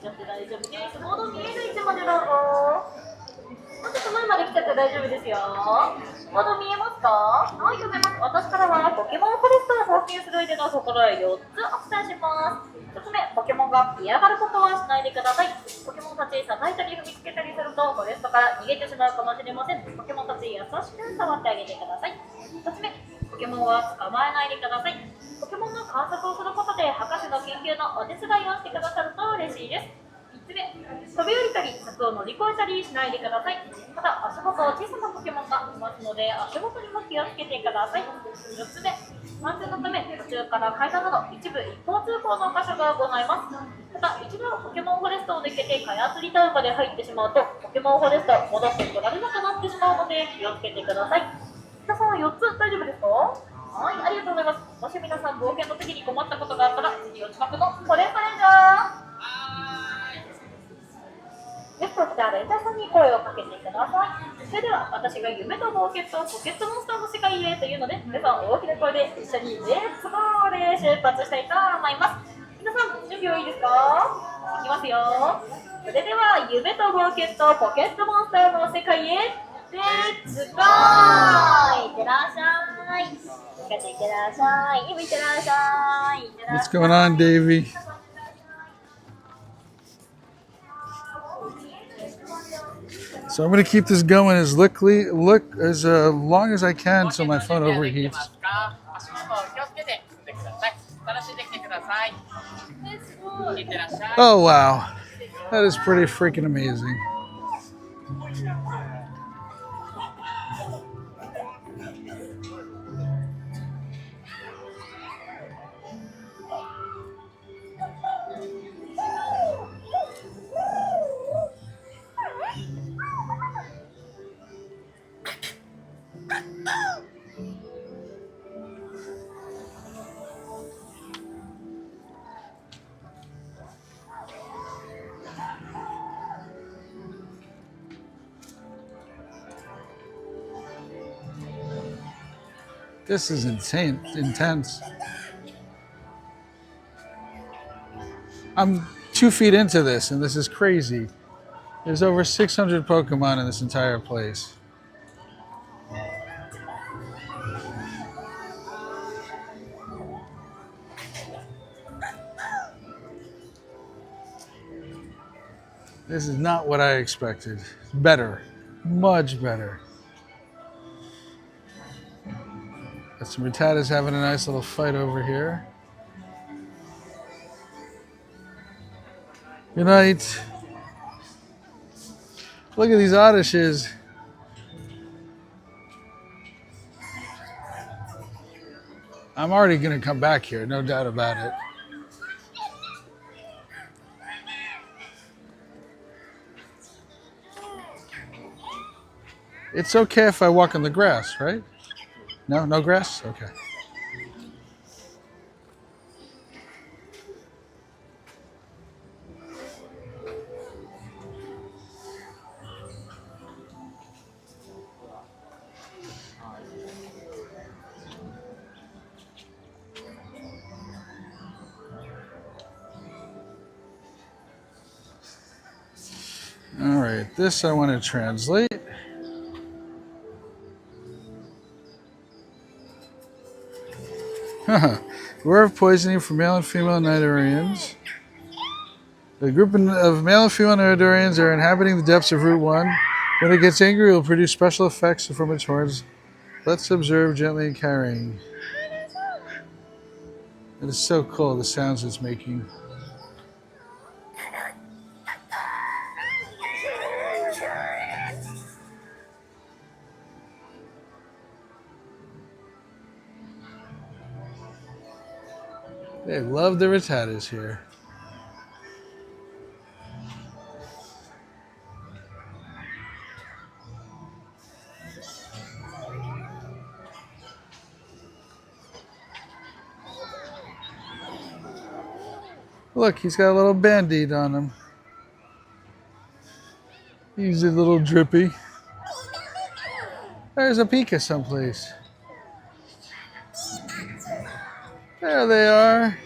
ちゃって大丈夫です。ボード見える位置までどうぞ。もうちょっと前まで来ちゃって大丈夫ですよ。ボード見えますか？はい、読めます。私からはポケモンフォレストを冒険する上での心得4つお伝えします。1つ目、ポケモンが嫌がることはしないでください。ポケモンたち叩いたり踏みつけたりするとフォレストから逃げてしまうかもしれません。ポケモンたち優しく触ってあげてください。2つ目、ポケモンは捕まえないでください。ポケモンの観察をすることで博士の研究のお手伝いをしてくださると嬉しいです。3つ目、飛び降りたり柵を乗り越えたりしないでください。また足元小さなポケモンがいますので足元にも気をつけてください。4つ目、安全のため途中から階段など一部一方通行の箇所がございます。また一度ポケモンフォレストを抜けてカヤツリタウンまで入ってしまうとポケモンフォレスト戻ってこられなくなってしまうので気をつけてください。皆さんは4つ大丈夫ですか？はい、ありがとうございます。もし皆さん冒険の時に困ったことがあったら次お近くのフォレストレンジャーゲスト来たレンジャーさんに声をかけてください。それでは私が夢と冒険とポケットモンスターの世界へというので皆さん大きな声で一緒にレッツゴーで出発したいと思います。皆さん準備はいいですか？いきますよ。それでは夢と冒険とポケットモンスターの世界へレッツゴー。いってらっしゃい。いってらっしゃい。いってらっしゃい。 What's going on, Davey? So I'm going to keep this going as as long as I can so my phone overheats. Oh wow, that is pretty freaking amazing. This is intense. I'm 2 feet into this, and this is crazy. There's over 600 Pokemon in this entire place. This is not what I expected. Better. Much better. Got some Rattatas having a nice little fight over here. Good night. Look at these Oddishes. I'm already going to come back here, no doubt about it. It's okay if I walk on the grass, right? No? No grass? Okay. All right, this I want to translate. Beware of poisoning for male and female Nidorians. The group of male and female Nidorians are inhabiting the depths of Route 1. When it gets angry, it will produce special effects from its horns. Let's observe gently and carrying. It is so cool, the sounds it's making. They love the Rattatas here. Look, he's got a little band-aid on him. He's a little drippy. There's a Pika someplace. There they are.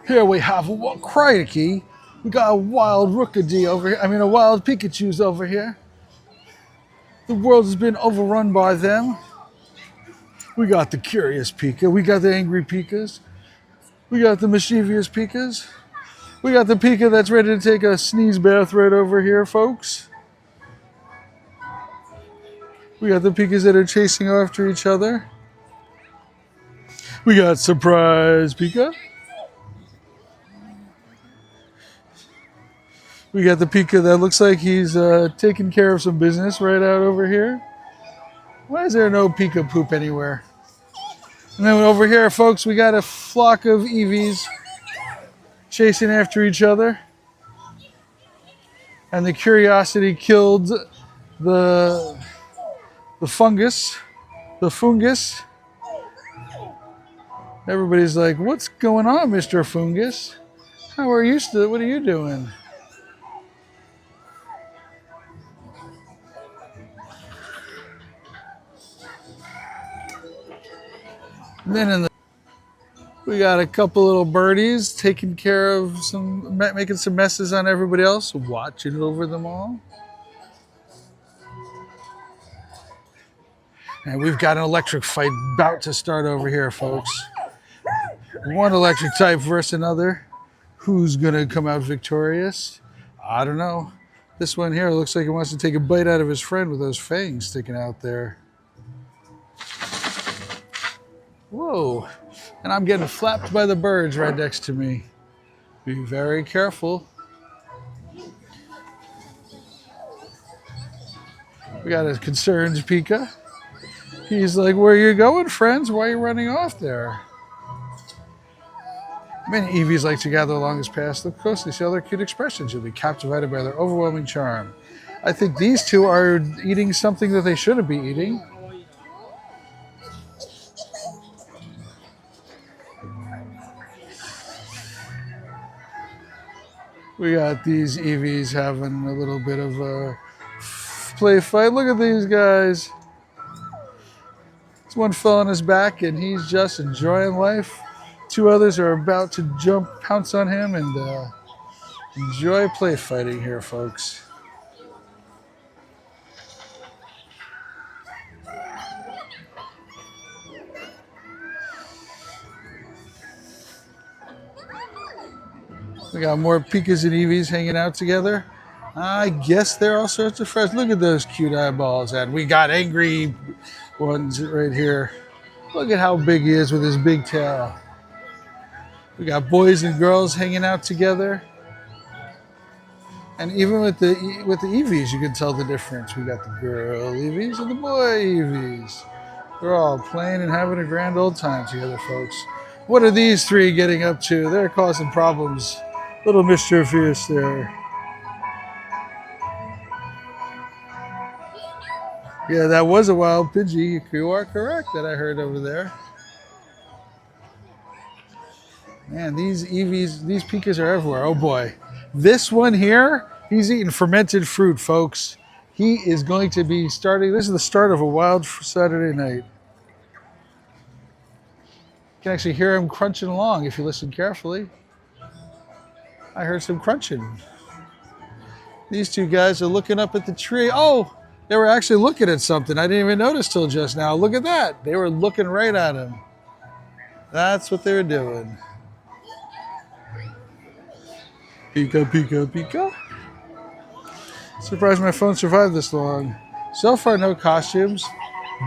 Here we have a crikey. We got a wild Rookadee over here. I mean, a wild Pikachu's over here. The world has been overrun by them. We got the curious Pika. We got the angry Pikas. We got the mischievous Pikas. We got the Pika that's ready to take a sneeze bath right over here, folks. We got the Pikas that are chasing after each other. We got surprise Pika. We got the Pika that looks like he's taking care of some business right out over here. Why is there no Pika poop anywhere? And then over here, folks, we got a flock of Eevees chasing after each other. And the curiosity killed the fungus. The fungus. Everybody's like, what's going on, Mr. Fungus? How are you still? What are you doing? And then we got a couple little birdies taking care of making some messes on everybody else, watching over them all. And we've got an electric fight about to start over here, folks. One electric type versus another. Who's gonna come out victorious? I don't know. This one here looks like he wants to take a bite out of his friend with those fangs sticking out there. Whoa, and I'm getting flapped by the birds right next to me. Be very careful. We got a concerned Pika. He's like, where are you going, friends? Why are you running off there? Many Eevees like to gather along this path. Look closely, see all their cute expressions. You'll be captivated by their overwhelming charm. I think these two are eating something that they shouldn't be eating. We got these Eevees having a little bit of a play fight. Look at these guys. This one fell on his back and he's just enjoying life. Two others are about to pounce on him and enjoy play fighting here, folks. We got more Pikas and Eevees hanging out together. I guess they're all sorts of friends. Look at those cute eyeballs. And we got angry ones right here. Look at how big he is with his big tail. We got boys and girls hanging out together. And even with the Eevees, you can tell the difference. We got the girl Eevees and the boy Eevees. They're all playing and having a grand old time together, folks. What are these three getting up to? They're causing problems. Little mischievous there. Yeah, that was a wild Pidgey. You are correct that I heard over there. Man, these Eevees, these Pikas are everywhere. Oh boy. This one here, he's eating fermented fruit, folks. He is going to be starting, this is the start of a wild Saturday night. You can actually hear him crunching along if you listen carefully. I heard some crunching. These two guys are looking up at the tree. Oh, they were actually looking at something. I didn't even notice till just now. Look at that. They were looking right at him. That's what they were doing. Pika, Pika, Pika. Surprised my phone survived this long. So far, no costumes,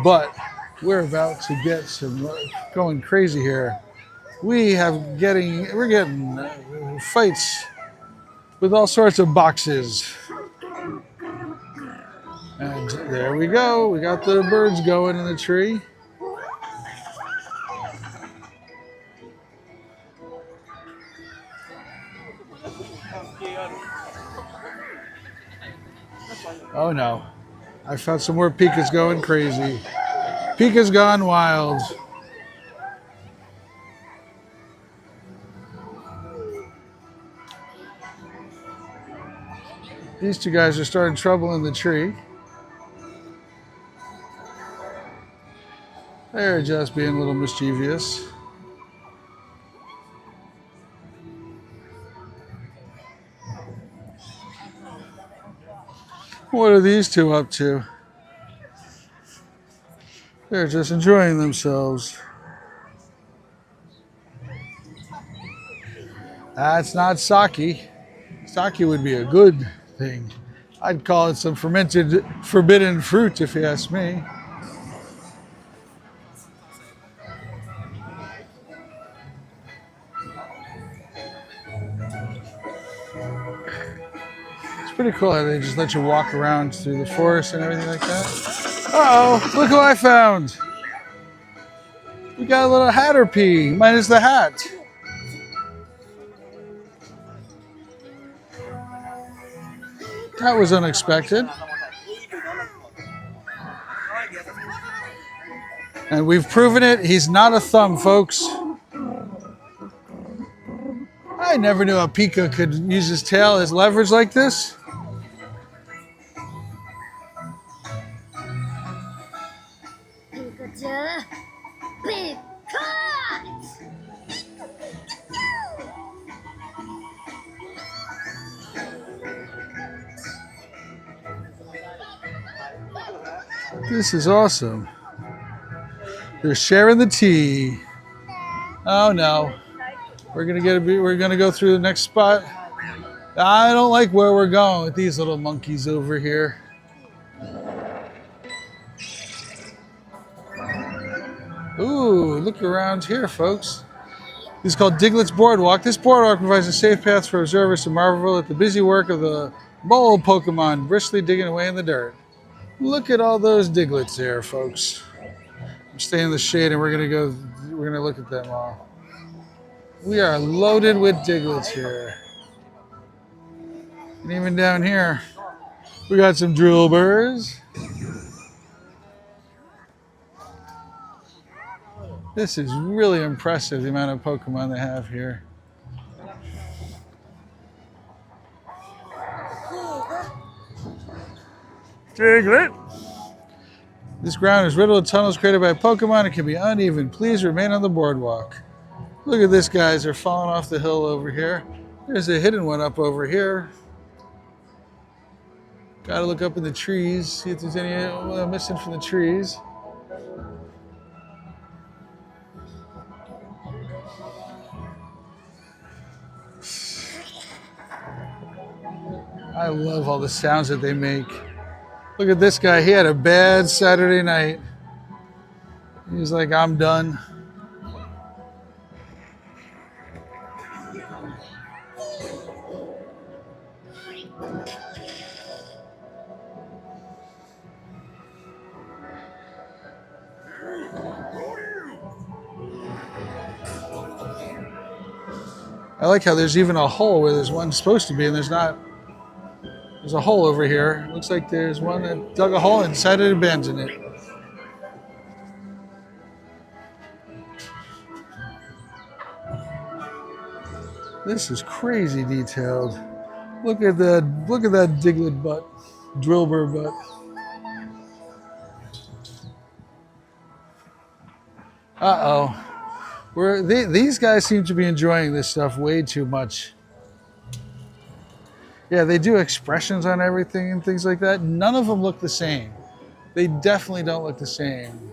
but we're about to get some going crazy here. We're getting fights with all sorts of boxes. And there we go. We got the birds going in the tree. Oh no. I found some more Pika's going crazy. Pika's gone wild. These two guys are starting trouble in the tree. They're just being a little mischievous. What are these two up to? They're just enjoying themselves. That's not sake. Sake would be a good thing. I'd call it some fermented forbidden fruit if you ask me. It's pretty cool how they just let you walk around through the forest and everything like that. Uh-oh, look who I found. We got a little Hatterpie, minus the hat. That was unexpected. And we've proven it, he's not a thumb, folks. I never knew a Pika could use his tail as leverage like this. Pikachu, big cut! This is awesome. They're sharing the tea. Oh no. We're gonna go through the next spot. I don't like where we're going with these little monkeys over here. Ooh, look around here, folks. This is called Diglett's Boardwalk. This boardwalk provides a safe path for observers to marvel at the busy work of the mole Pokemon briskly digging away in the dirt. Look at all those Diglets there, folks. I'm staying in the shade and we're gonna look at them all. We are loaded with Diglets here. And even down here, we got some Drillburs. This is really impressive, the amount of Pokemon they have here. Diglett! This ground is riddled with tunnels created by Pokemon. It can be uneven. Please remain on the boardwalk. Look at this, guys. They're falling off the hill over here. There's a hidden one up over here. Gotta look up in the trees, see if there's any missing from the trees. I love all the sounds that they make. Look at this guy. He had a bad Saturday night. He's like, I'm done. I like how there's even a hole where there's one supposed to be and there's not. There's a hole over here. Looks like there's one that dug a hole and decided to abandon it. This is crazy detailed. Look at that Diglett butt, Drillbur butt. Uh-oh. These guys seem to be enjoying this stuff way too much. Yeah, they do expressions on everything and things like that. None of them look the same. They definitely don't look the same.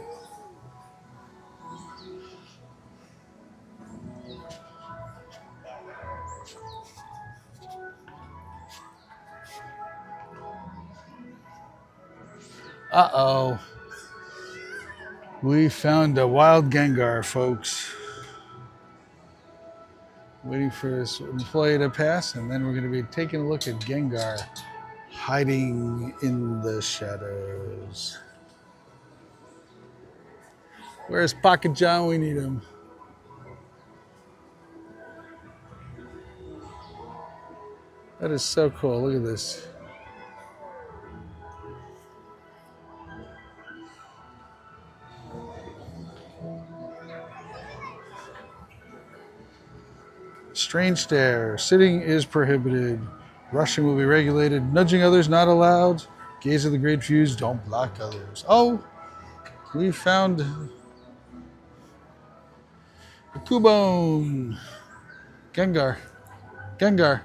Uh-oh. We found a wild Gengar, folks. Waiting for this employee to pass, and then we're going to be taking a look at Gengar hiding in the shadows. Where's Pocket John? We need him. That is so cool. Look at this. Strange stare. Sitting is prohibited. Rushing will be regulated. Nudging others not allowed. Gaze at the great views. Don't block others. Oh, we found a Cubone. Gengar. Gengar.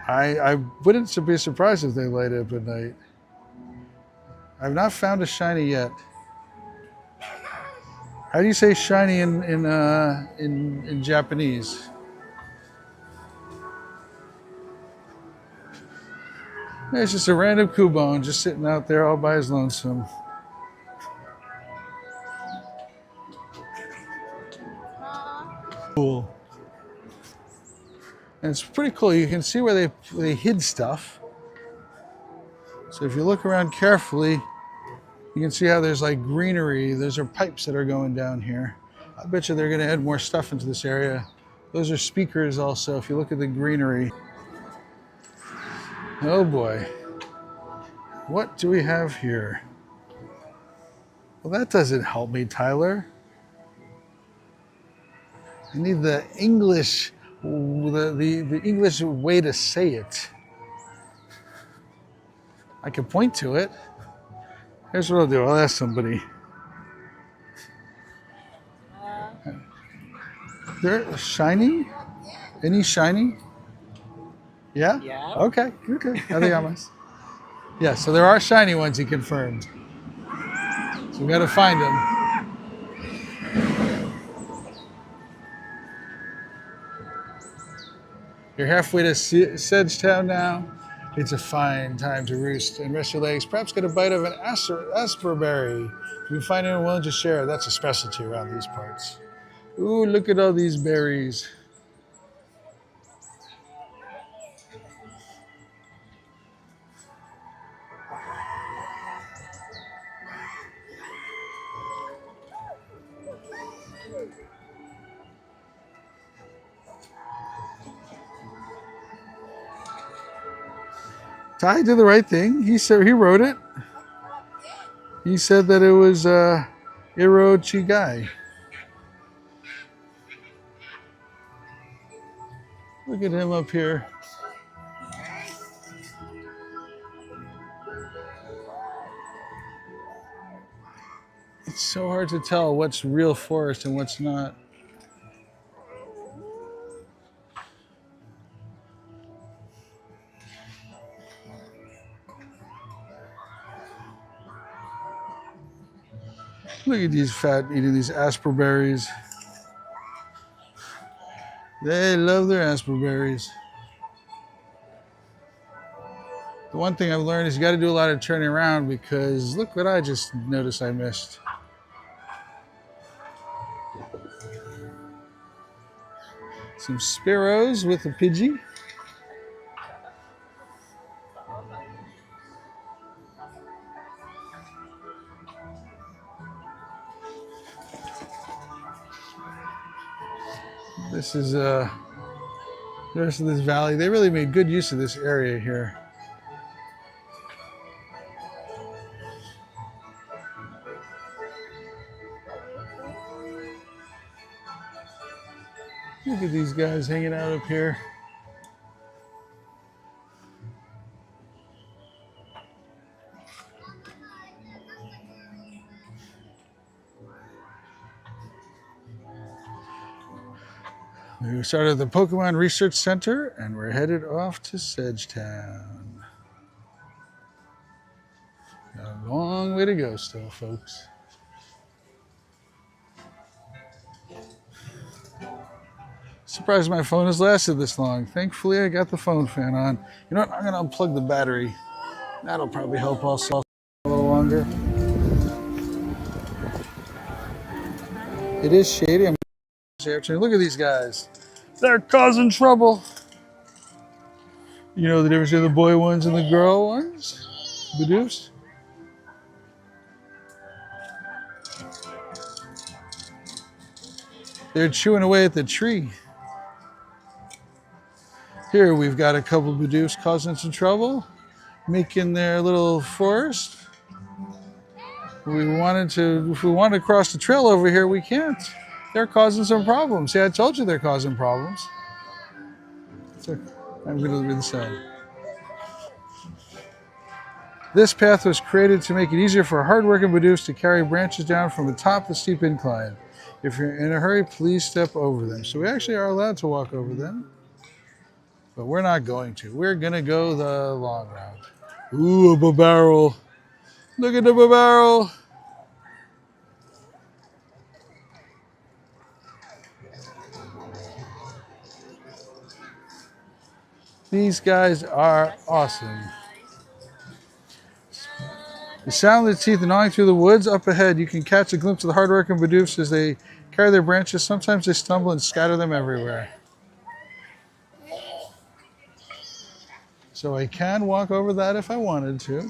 I wouldn't be surprised if they light up at night. I've not found a shiny yet. How do you say shiny in Japanese? It's just a random Cubone just sitting out there all by his lonesome. Cool. And it's pretty cool. You can see where they hid stuff. So if you look around carefully, you can see how there's like greenery. Those are pipes that are going down here. I bet you they're going to add more stuff into this area. Those are speakers also, if you look at the greenery. Oh boy. What do we have here? Well, that doesn't help me, Tyler. I need the English, the English way to say it. I can point to it. Here's what I'll do. I'll ask somebody. They're shiny? Any shiny? Yeah? Yeah. Okay. Yeah, so there are shiny ones, he confirmed. So we got to find them. You're halfway to Sedgetown now. It's a fine time to roost and rest your legs. Perhaps get a bite of an asperberry. If you find anyone willing to share, that's a specialty around these parts. Ooh, look at all these berries. Ty did the right thing. He said he wrote it. He said that it was Iro Chigai. Look at him up here. It's so hard to tell what's real forest and what's not. Look at these fat eating these asperberries. They love their asperberries. The one thing I've learned is you got to do a lot of turning around because look what I just noticed I missed. Some sparrows with a Pidgey. This is the rest of this valley. They really made good use of this area here. Look at these guys hanging out up here. We started at the Pokemon Research Center and we're headed off to Sedgetown. Got a long way to go still, folks. Surprised my phone has lasted this long. Thankfully, I got the phone fan on. You know what? I'm going to unplug the battery. That'll probably help us all a little longer. It is shady. I'm Look at these guys. They're causing trouble. You know the difference between the boy ones and the girl ones? Bidoofs? They're chewing away at the tree. Here we've got a couple of Bidoofs causing some trouble, making their little forest. If we wanted to cross the trail over here, we can't. They're causing some problems. See, I told you they're causing problems. So, I'm going to read the sign. This path was created to make it easier for hardworking Bidoofs to carry branches down from the top of the steep incline. If you're in a hurry, please step over them. So we actually are allowed to walk over them, but we're not going to. We're going to go the long route. Ooh, a barrel. Look at the barrel. These guys are awesome. The sound of the teeth gnawing through the woods up ahead, you can catch a glimpse of the hardworking Bidoofs as they carry their branches. Sometimes they stumble and scatter them everywhere. So I can walk over that if I wanted to.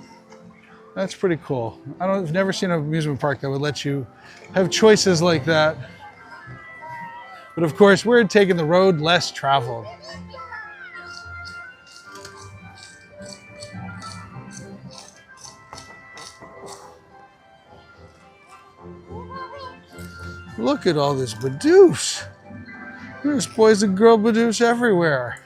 That's pretty cool. I've never seen an amusement park that would let you have choices like that. But of course, we're taking the road less traveled. Look at all this Bidoofs. There's boys and girl Bidoofs everywhere.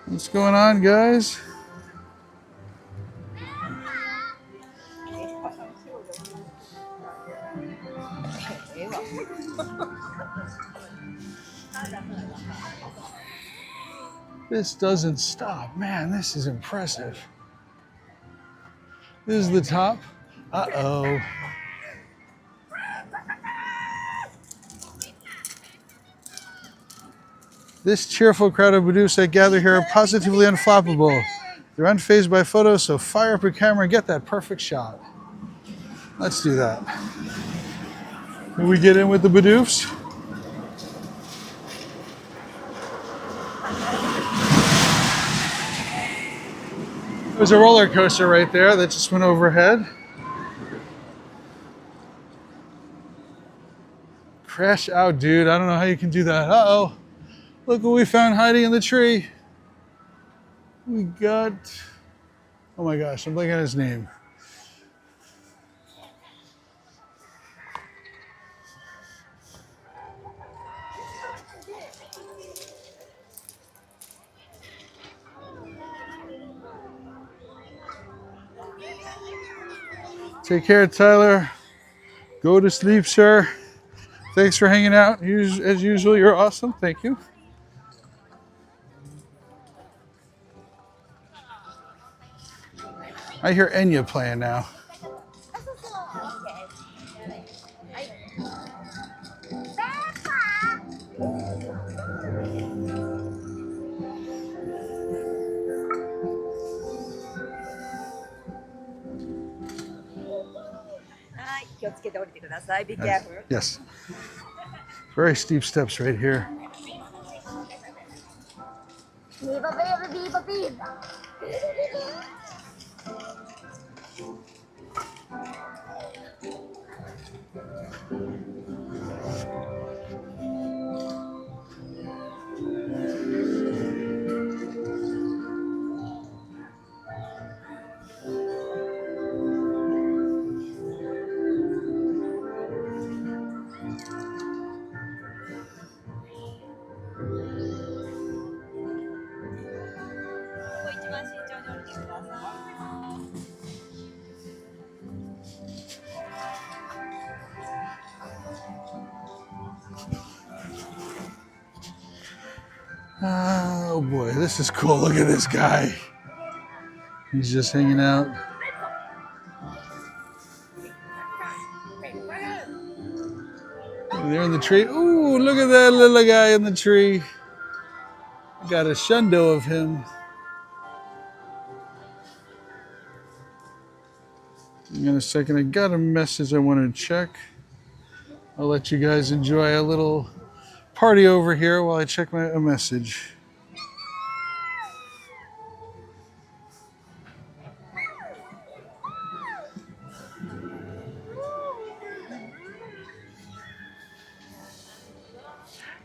What's going on, guys? This doesn't stop. Man, this is impressive. This is the top. Uh-oh. This cheerful crowd of Bidoofs that gather here are positively unflappable. They're unfazed by photos, so fire up your camera and get that perfect shot. Let's do that. Can we get in with the Bidoofs? There's a roller coaster right there that just went overhead. Crash out, dude. I don't know how you can do that. Uh-oh. Look what we found hiding in the tree. We got... Oh my gosh, I'm blanking on his name. Take care, Tyler. Go to sleep, sir. Thanks for hanging out. As usual, you're awesome. Thank you. I hear Enya playing now. Be careful. Yes. Very steep steps right here. Oh boy, this is cool. Look at this guy. He's just hanging out. They're in the tree. Ooh, look at that little guy in the tree. Got a shundo of him. Hang on a second. I got a message I want to check. I'll let you guys enjoy a little party over here while I check a message.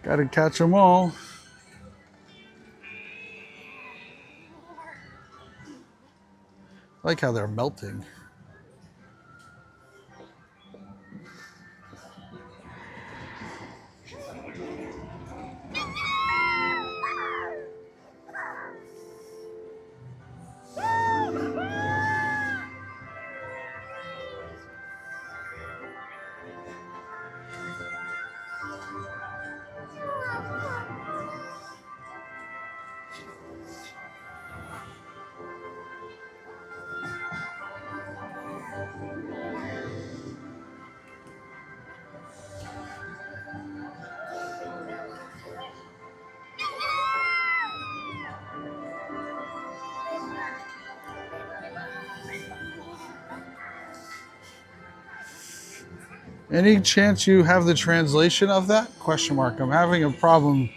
Gotta catch them all. I like how they're melting. Any chance you have the translation of that? Question mark. I'm having a problem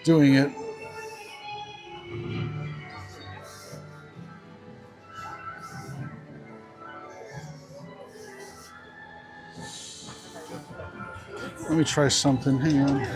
doing it. Let me try something. Hang on.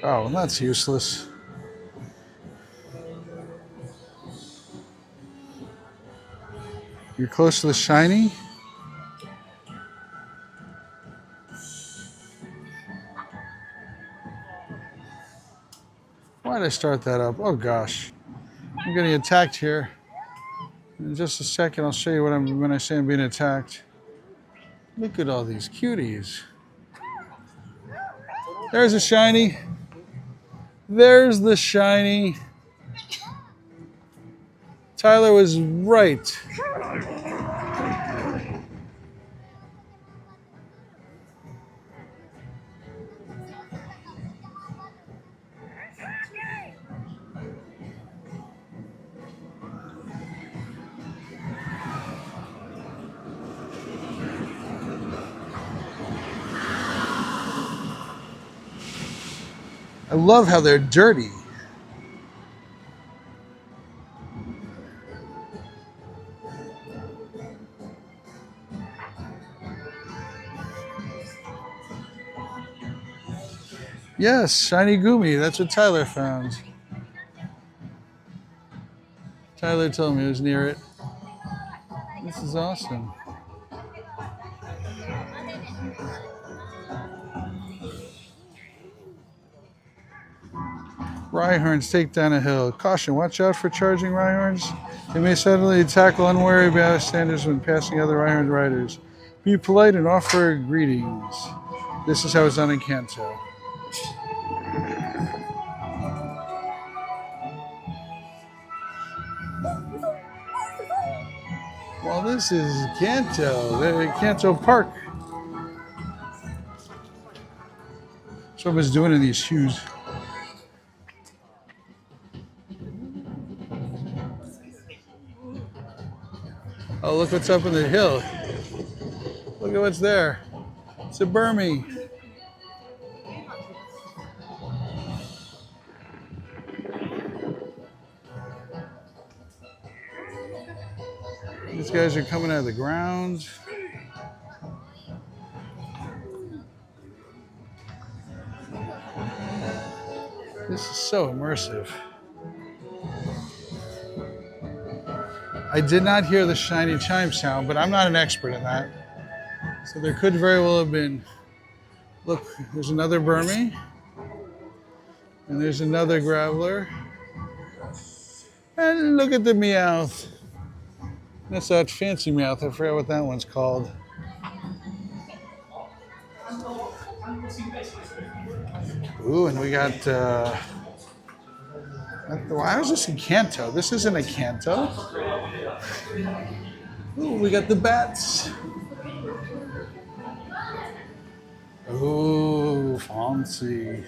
Oh, that's useless. You're close to the shiny? Why did I start that up? Oh gosh. I'm getting attacked here. In just a second, I'll show you what when I say I'm being attacked. Look at all these cuties. There's a shiny. There's the shiny. Tyler was right. I love how they're dirty. Yes, shiny Gumi. That's what Tyler found. Tyler told me it was near it. This is awesome. Rhyhorns take down a hill. Caution, watch out for charging Rhyhorns. They may suddenly tackle unwary bystanders when passing other Rhyhorn riders. Be polite and offer greetings. This is how it's done in Kanto. Well, this is Kanto, the Kanto Park. Someone's doing in these shoes. Oh, look what's up on the hill. Look at what's there. It's a Burmy. These guys are coming out of the ground. This is so immersive. I did not hear the shiny chime sound, but I'm not an expert in that. So there could very well have been. Look, there's another Burmy. And there's another Graveler. And look at the Meowth. That's that fancy Meowth. I forgot what that one's called. Ooh, and we got. Why was this in Kanto? This isn't a Kanto. Ooh, we got the bats. Ooh, fancy.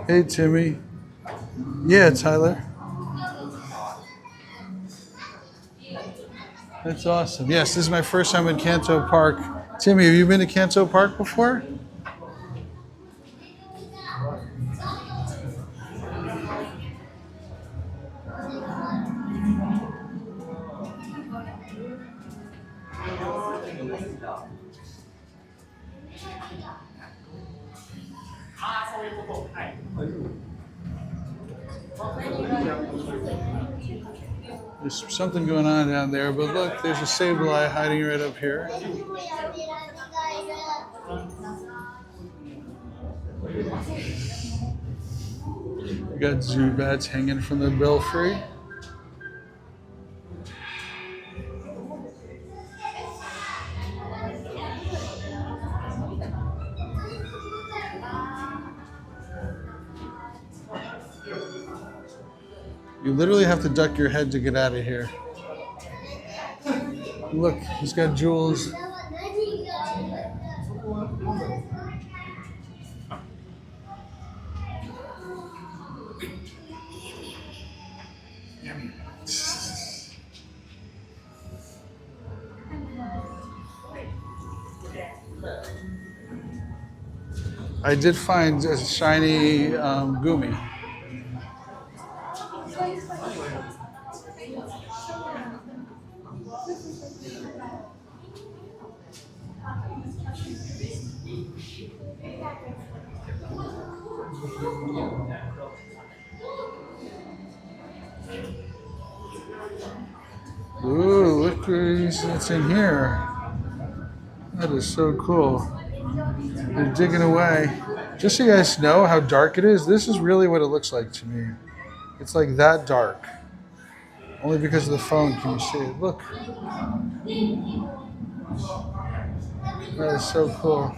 Hey, Timmy. Yeah, Tyler. That's awesome. Yes, this is my first time in Kanto Park. Timmy, have you been to Kanto Park before? There's something going on down there, but look, there's a Sableye hiding right up here. We got Zubats hanging from the belfry. You literally have to duck your head to get out of here. Look, he's got jewels. I did find a shiny Gumi. Ooh, look what's in here. That is so cool. They're digging away. Just so you guys know how dark it is, this is really what it looks like to me. It's like that dark. Only because of the phone can you see it. Look. That is so cool.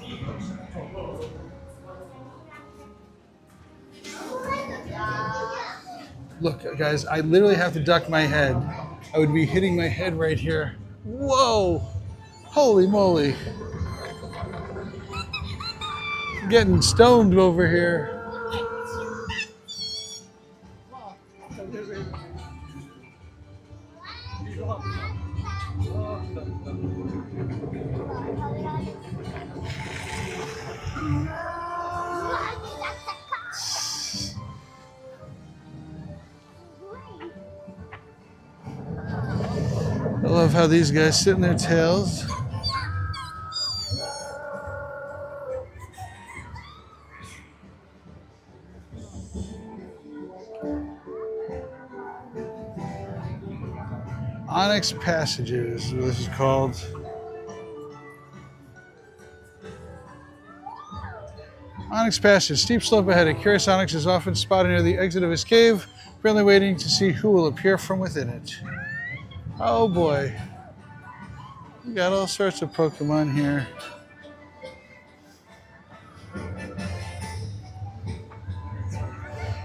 Look, guys, I literally have to duck my head. I would be hitting my head right here. Whoa! Holy moly. I'm getting stoned over here. I love how these guys sit in their tails. Onyx Passages is what this is called. Onyx Passage, steep slope ahead. A curious onyx is often spotted near the exit of his cave, apparently waiting to see who will appear from within it. Oh boy. We got all sorts of Pokemon here.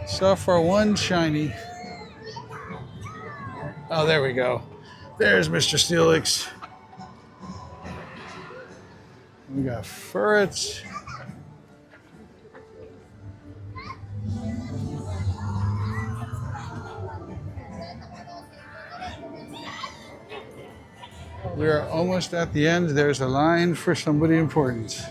So far, one shiny. Oh, there we go. There's Mr. Steelix. We got Furret. We are almost at the end. There's a line for somebody important.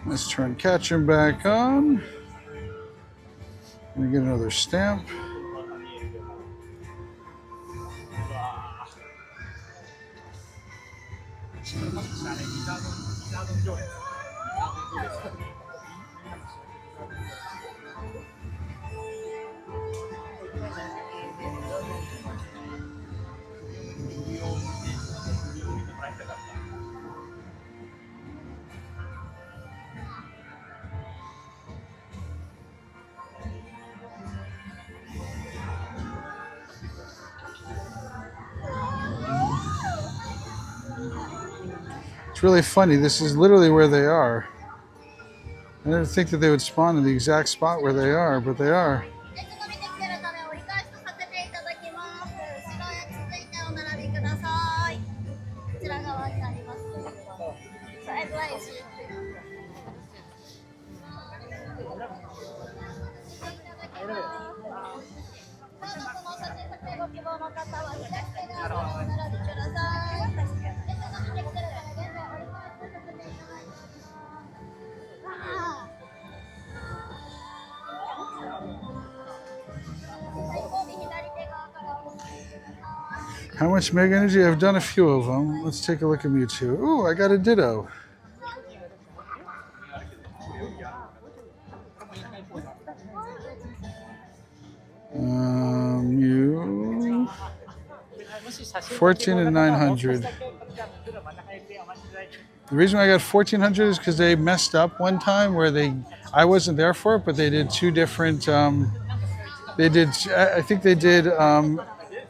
Let's turn catcher back on. Gonna get another stamp. really funny. This is literally where they are. I didn't think that they would spawn in the exact spot where they are, but they are. あ How much Mega Energy? I've done a few of them. Let's take a look at Mewtwo. Ooh, I got a Ditto. Mew. 14 and 900. The reason why I got 1400 is because they messed up one time where I wasn't there for it, but they did two different, I think they did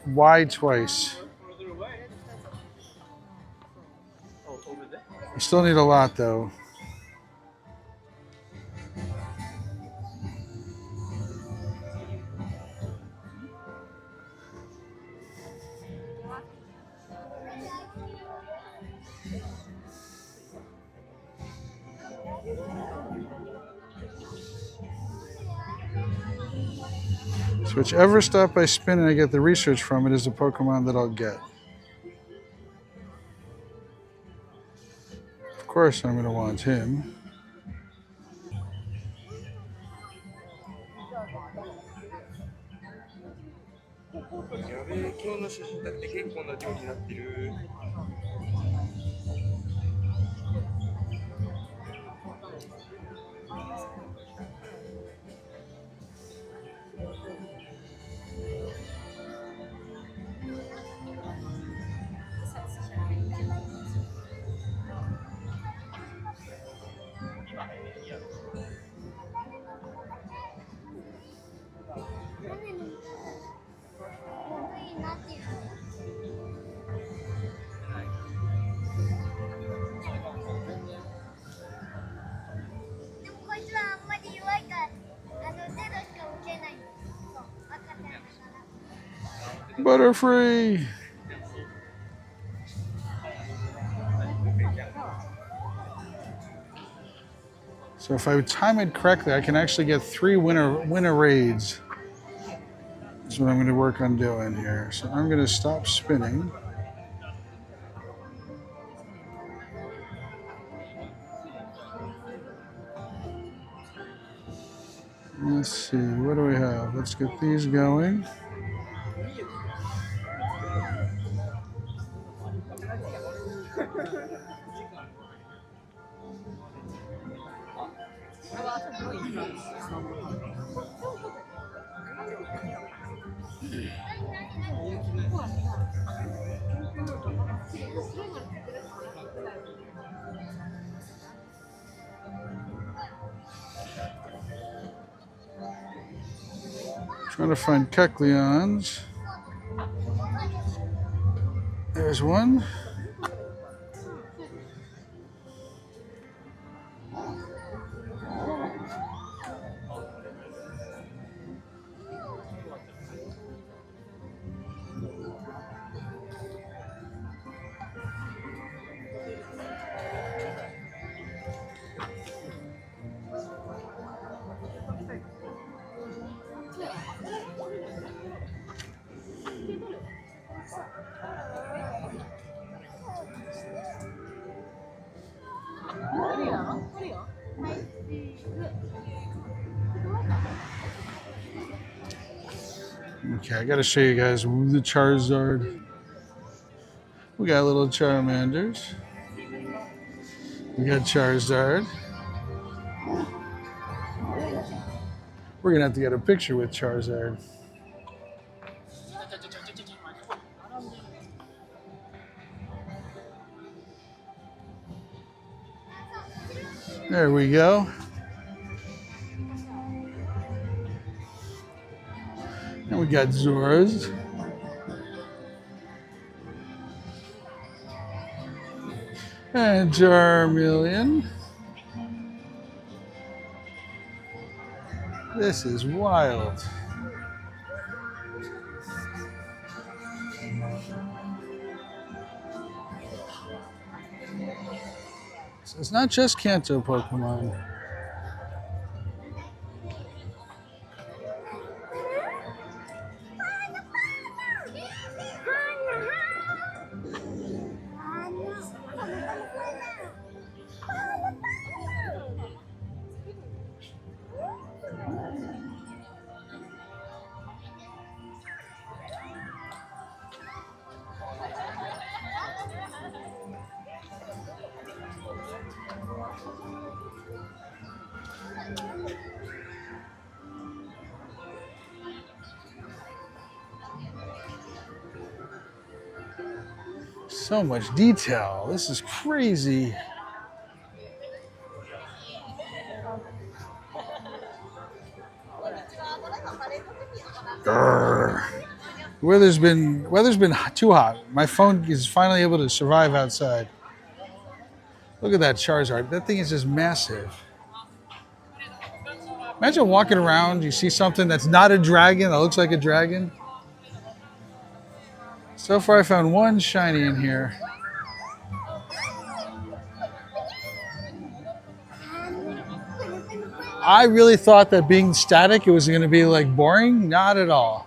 Y twice. I still need a lot though. So whichever stop I spin and I get the research from it is the Pokemon that I'll get. Of course I'm going to want him. Butterfree! So if I time it correctly, I can actually get 3 winter raids. That's what I'm going to work on doing here. So I'm going to stop spinning. Let's see, what do we have? Let's get these going. Trying to find Kecleons. There's one. Okay, I gotta show you guys the Charizard. We got little Charmanders. We got Charizard. We're gonna have to get a picture with Charizard. There we go. And we got Zoras. And Charmeleon. This is wild. So it's not just Kanto Pokemon. So much detail. This is crazy. Grr. Weather's been too hot. My phone is finally able to survive outside. Look at that Charizard. That thing is just massive. Imagine walking around, you see something that's not a dragon that looks like a dragon. So far I found one shiny in here. I really thought that being static, it was going to be like boring. Not at all.